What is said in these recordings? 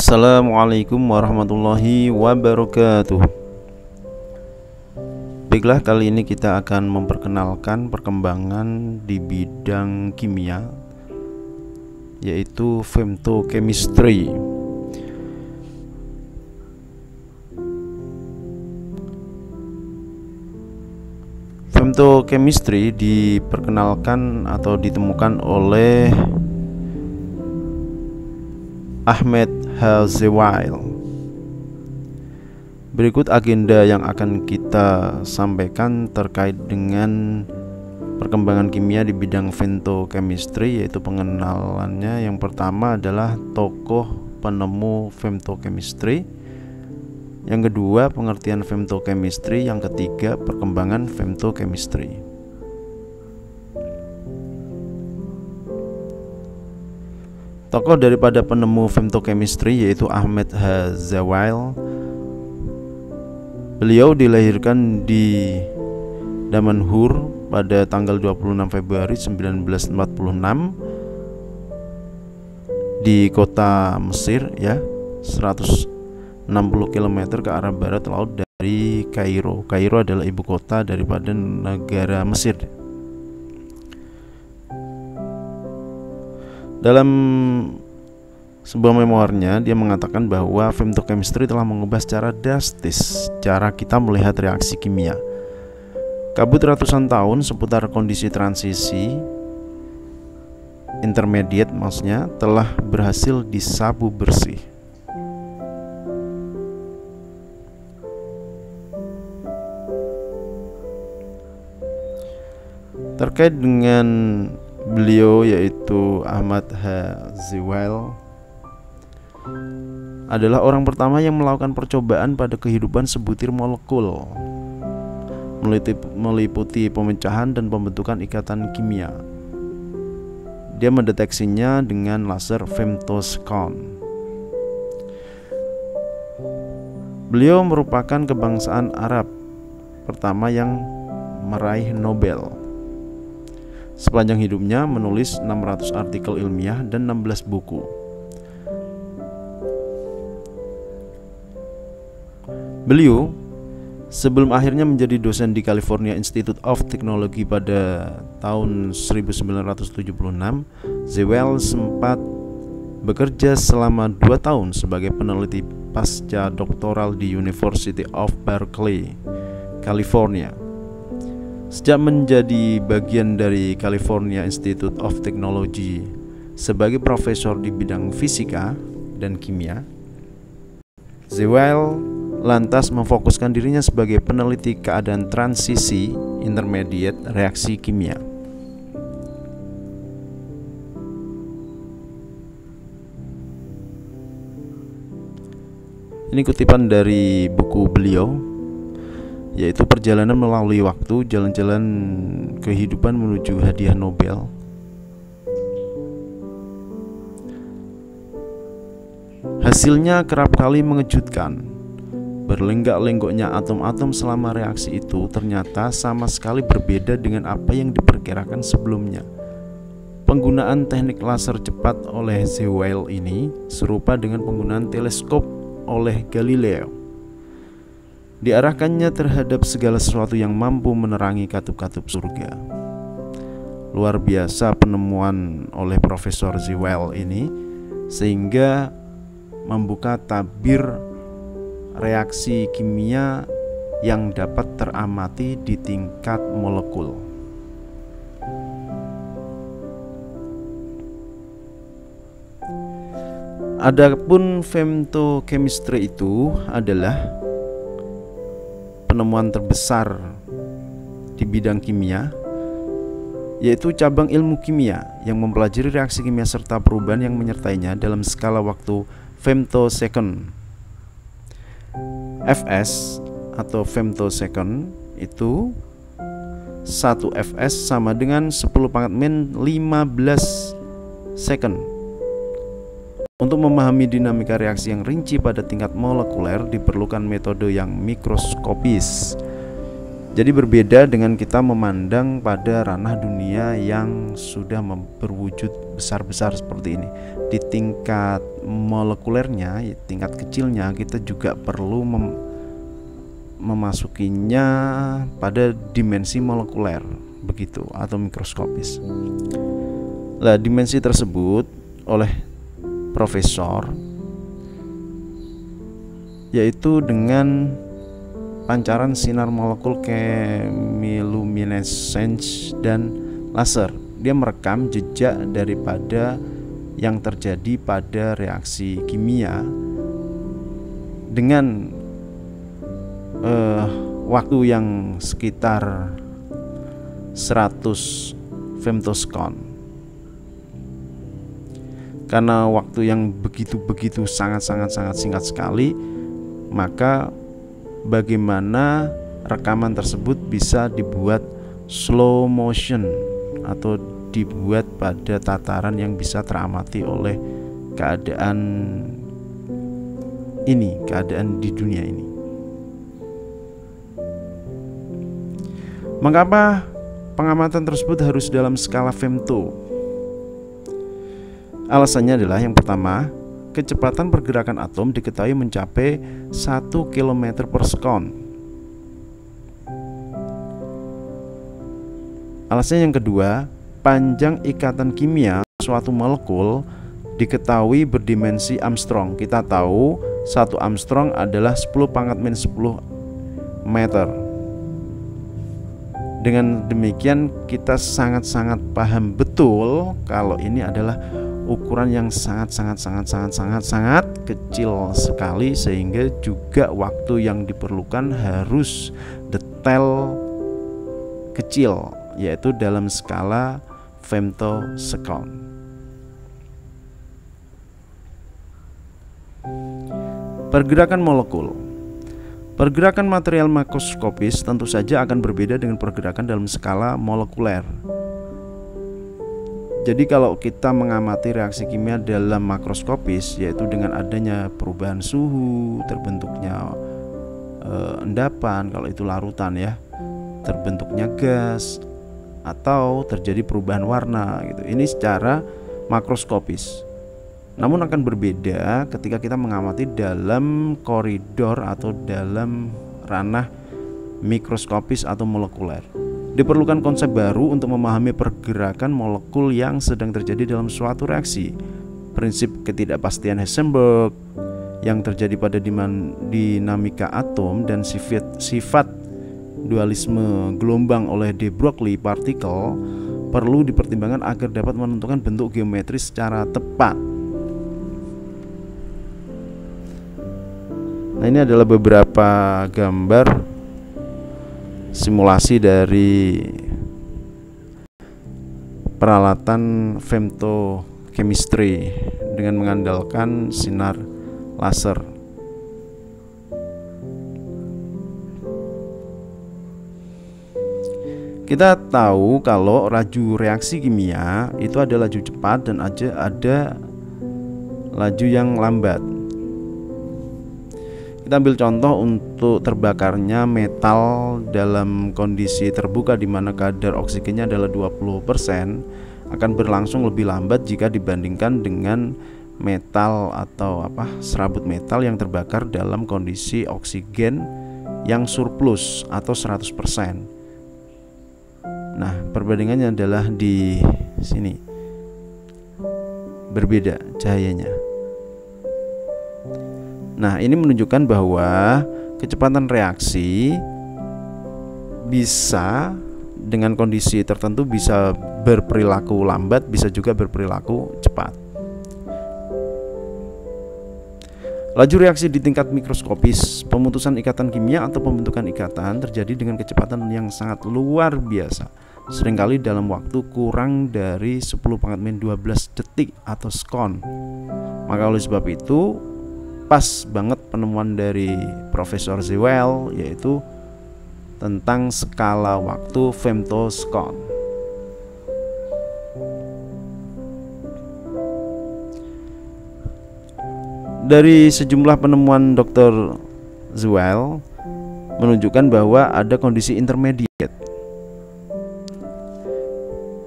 Assalamualaikum warahmatullahi wabarakatuh. Baiklah, kali ini kita akan memperkenalkan perkembangan di bidang kimia, yaitu femtochemistry. Femtochemistry diperkenalkan atau ditemukan oleh Ahmed Hazewail. Berikut agenda yang akan kita sampaikan terkait dengan perkembangan kimia di bidang femtochemistry, yaitu pengenalannya. Yang pertama adalah tokoh penemu femtochemistry, yang kedua pengertian femtochemistry, yang ketiga perkembangan femtochemistry. Tokoh daripada penemu femtochemistry yaitu Ahmed Hazewail. Beliau dilahirkan di Damanhur pada tanggal 26 Februari 1946 di kota Mesir, 160 km ke arah barat laut dari Kairo. Kairo adalah ibu kota daripada negara Mesir. Dalam sebuah memoarnya, dia mengatakan bahwa femtochemistry telah mengubah secara drastis cara kita melihat reaksi kimia. Kabut ratusan tahun seputar kondisi transisi intermediate maksudnya telah berhasil disapu bersih. Terkait dengan beliau, yaitu Ahmad Hazewail adalah orang pertama yang melakukan percobaan pada kehidupan sebutir molekul, meliputi pemecahan dan pembentukan ikatan kimia. Dia mendeteksinya dengan laser femtoscon. Beliau merupakan kebangsaan Arab pertama yang meraih Nobel. Sepanjang hidupnya menulis 600 artikel ilmiah dan 16 buku. Beliau sebelum akhirnya menjadi dosen di California Institute of Technology pada tahun 1976, Hazewail sempat bekerja selama 2 tahun sebagai peneliti pasca doktoral di University of Berkeley, California. Sejak menjadi bagian dari California Institute of Technology sebagai profesor di bidang fisika dan kimia, Hazewail lantas memfokuskan dirinya sebagai peneliti keadaan transisi intermediate reaksi kimia. Ini kutipan dari buku beliau, yaitu Perjalanan Melalui Waktu, Jalan-Jalan Kehidupan Menuju Hadiah Nobel. Hasilnya kerap kali mengejutkan. Berlenggak-lenggoknya atom-atom selama reaksi itu ternyata sama sekali berbeda dengan apa yang diperkirakan sebelumnya. Penggunaan teknik laser cepat oleh Hazewail ini serupa dengan penggunaan teleskop oleh Galileo. Diarahkannya terhadap segala sesuatu yang mampu menerangi katup-katup surga. Luar biasa penemuan oleh Profesor Hazewail ini, sehingga membuka tabir reaksi kimia yang dapat teramati di tingkat molekul. Adapun femtochemistry itu adalah penemuan terbesar di bidang kimia, yaitu cabang ilmu kimia yang mempelajari reaksi kimia serta perubahan yang menyertainya dalam skala waktu femtosecond. Fs atau femtosecond itu 1 Fs sama dengan 10⁻⁻15 second. Untuk memahami dinamika reaksi yang rinci pada tingkat molekuler diperlukan metode yang mikroskopis. Jadi berbeda dengan kita memandang pada ranah dunia yang sudah berwujud besar-besar seperti ini. Di tingkat molekulernya, tingkat kecilnya, kita juga perlu memasukinya pada dimensi molekuler begitu, atau mikroskopis. Lah, dimensi tersebut oleh profesor yaitu dengan pancaran sinar molekul chemiluminescence dan laser. Dia merekam jejak daripada yang terjadi pada reaksi kimia dengan waktu yang sekitar 100 femtoskon. Karena waktu yang begitu sangat singkat sekali, maka bagaimana rekaman tersebut bisa dibuat slow motion atau dibuat pada tataran yang bisa teramati oleh keadaan di dunia ini. Mengapa pengamatan tersebut harus dalam skala femto? Alasannya adalah yang pertama, kecepatan pergerakan atom diketahui mencapai 1 km per sekon. Alasan yang kedua, panjang ikatan kimia suatu molekul diketahui berdimensi Armstrong. Kita tahu 1 Armstrong adalah 10⁻⁻10 meter. Dengan demikian kita sangat paham betul kalau ini adalah ukuran yang sangat kecil sekali, sehingga juga waktu yang diperlukan harus detail kecil, yaitu dalam skala femtosekon. Pergerakan molekul. Pergerakan material makroskopis tentu saja akan berbeda dengan pergerakan dalam skala molekuler. Jadi kalau kita mengamati reaksi kimia dalam makroskopis, yaitu dengan adanya perubahan suhu, terbentuknya endapan kalau itu larutan ya, terbentuknya gas, atau terjadi perubahan warna gitu. Ini secara makroskopis. Namun akan berbeda ketika kita mengamati dalam koridor atau dalam ranah mikroskopis atau molekuler. Diperlukan konsep baru untuk memahami pergerakan molekul yang sedang terjadi dalam suatu reaksi. Prinsip ketidakpastian Heisenberg yang terjadi pada dinamika atom dan sifat dualisme gelombang oleh de Broglie partikel perlu dipertimbangkan agar dapat menentukan bentuk geometris secara tepat. Nah, ini adalah beberapa gambar simulasi dari peralatan femtochemistry dengan mengandalkan sinar laser. Kita tahu kalau laju reaksi kimia itu ada laju cepat dan ada laju yang lambat. Kita ambil contoh untuk terbakarnya metal dalam kondisi terbuka di mana kadar oksigennya adalah 20%, akan berlangsung lebih lambat jika dibandingkan dengan metal atau serabut metal yang terbakar dalam kondisi oksigen yang surplus atau 100%. Nah, perbandingannya adalah di sini. Berbeda cahayanya. Nah, ini menunjukkan bahwa kecepatan reaksi bisa dengan kondisi tertentu bisa berperilaku lambat, bisa juga berperilaku cepat. Laju reaksi di tingkat mikroskopis, pemutusan ikatan kimia atau pembentukan ikatan terjadi dengan kecepatan yang sangat luar biasa, seringkali dalam waktu kurang dari 10⁻12 detik atau sekon. Maka oleh sebab itu pas banget penemuan dari Profesor Zewell, yaitu tentang skala waktu femtosekon. Dari sejumlah penemuan Dr. Zewell, menunjukkan bahwa ada kondisi intermediate,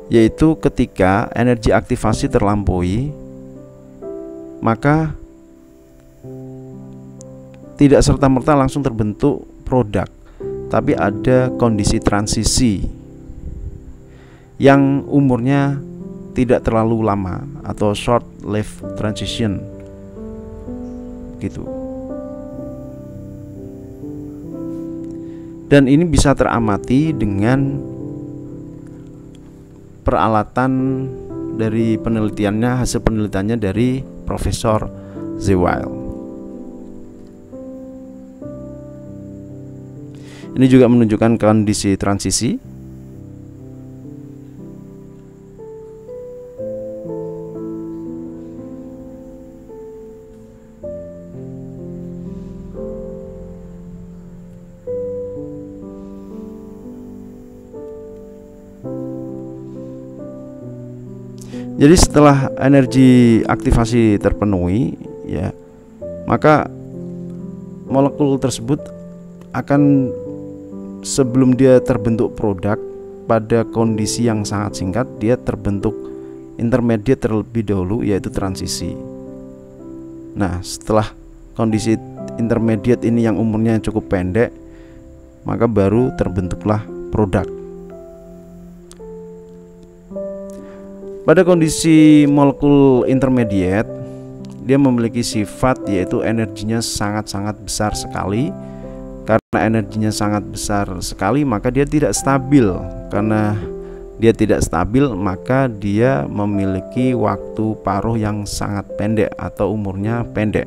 yaitu ketika energi aktivasi terlampaui, maka tidak serta-merta langsung terbentuk produk, tapi ada kondisi transisi yang umurnya tidak terlalu lama atau short life transition gitu. Dan ini bisa teramati dengan peralatan dari penelitiannya, hasil penelitiannya dari Profesor Zewail. Ini juga menunjukkan kondisi transisi. Jadi setelah energi aktivasi terpenuhi, ya, maka molekul tersebut akan, sebelum dia terbentuk produk, pada kondisi yang sangat singkat dia terbentuk intermediate terlebih dahulu, yaitu transisi. Nah, setelah kondisi intermediate ini yang umurnya cukup pendek, maka baru terbentuklah produk. Pada kondisi molekul intermediate, dia memiliki sifat yaitu energinya sangat-sangat besar sekali. Karena energinya sangat besar sekali, maka dia tidak stabil. Karena dia tidak stabil, maka dia memiliki waktu paruh yang sangat pendek atau umurnya pendek.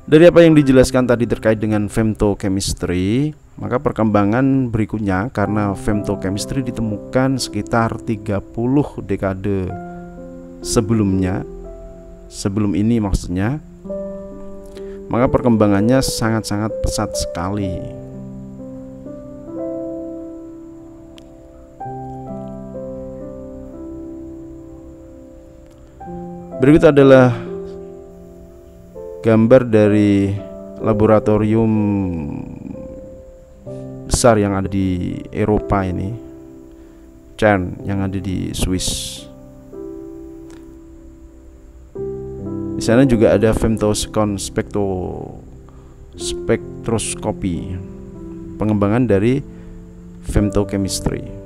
Dari apa yang dijelaskan tadi terkait dengan femtochemistry, maka perkembangan berikutnya, karena femtochemistry ditemukan sekitar 30 dekade sebelum ini maksudnya, maka perkembangannya sangat-sangat pesat sekali. Berikut adalah gambar dari laboratorium besar yang ada di Eropa ini, CERN, yang ada di Swiss. Di sana juga ada femtosecond spektroskopi, pengembangan dari femtochemistry.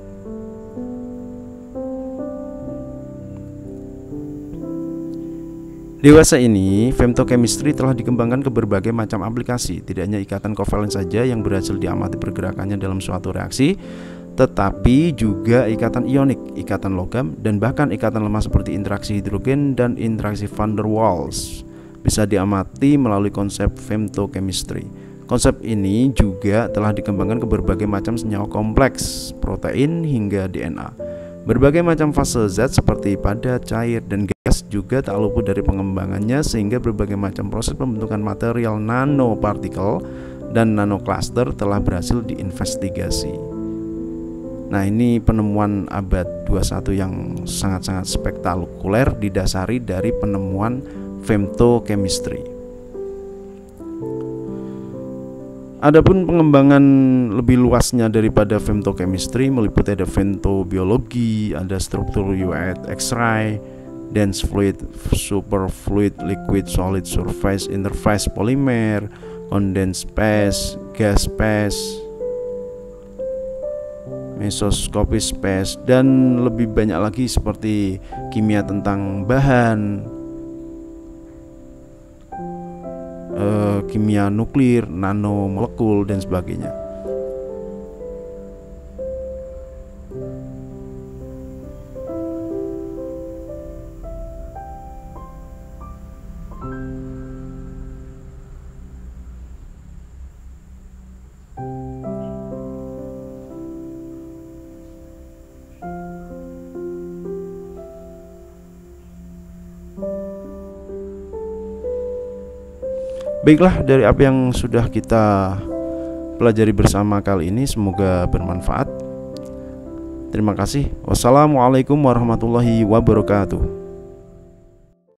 Dewasa ini, femtochemistry telah dikembangkan ke berbagai macam aplikasi. Tidak hanya ikatan kovalen saja yang berhasil diamati pergerakannya dalam suatu reaksi, tetapi juga ikatan ionik, ikatan logam, dan bahkan ikatan lemah seperti interaksi hidrogen dan interaksi van der Waals bisa diamati melalui konsep femtochemistry. Konsep ini juga telah dikembangkan ke berbagai macam senyawa kompleks, protein hingga DNA. Berbagai macam fase zat seperti padat, cair, dan gas juga tak luput dari pengembangannya, sehingga berbagai macam proses pembentukan material nanopartikel dan nanocluster telah berhasil diinvestigasi. Nah, ini penemuan abad 21 yang sangat-sangat spektakuler didasari dari penemuan femtochemistry. Adapun pengembangan lebih luasnya daripada femtochemistry meliputi ada femtobiologi, ada struktur UV X-ray, dense fluid, superfluid, liquid, solid, surface, interface, polymer, condensed phase, gas phase, mesoscopy space, dan lebih banyak lagi seperti kimia tentang bahan, kimia nuklir, nanomolekul, dan sebagainya. Baiklah, dari apa yang sudah kita pelajari bersama kali ini, semoga bermanfaat. Terima kasih. Wassalamualaikum warahmatullahi wabarakatuh.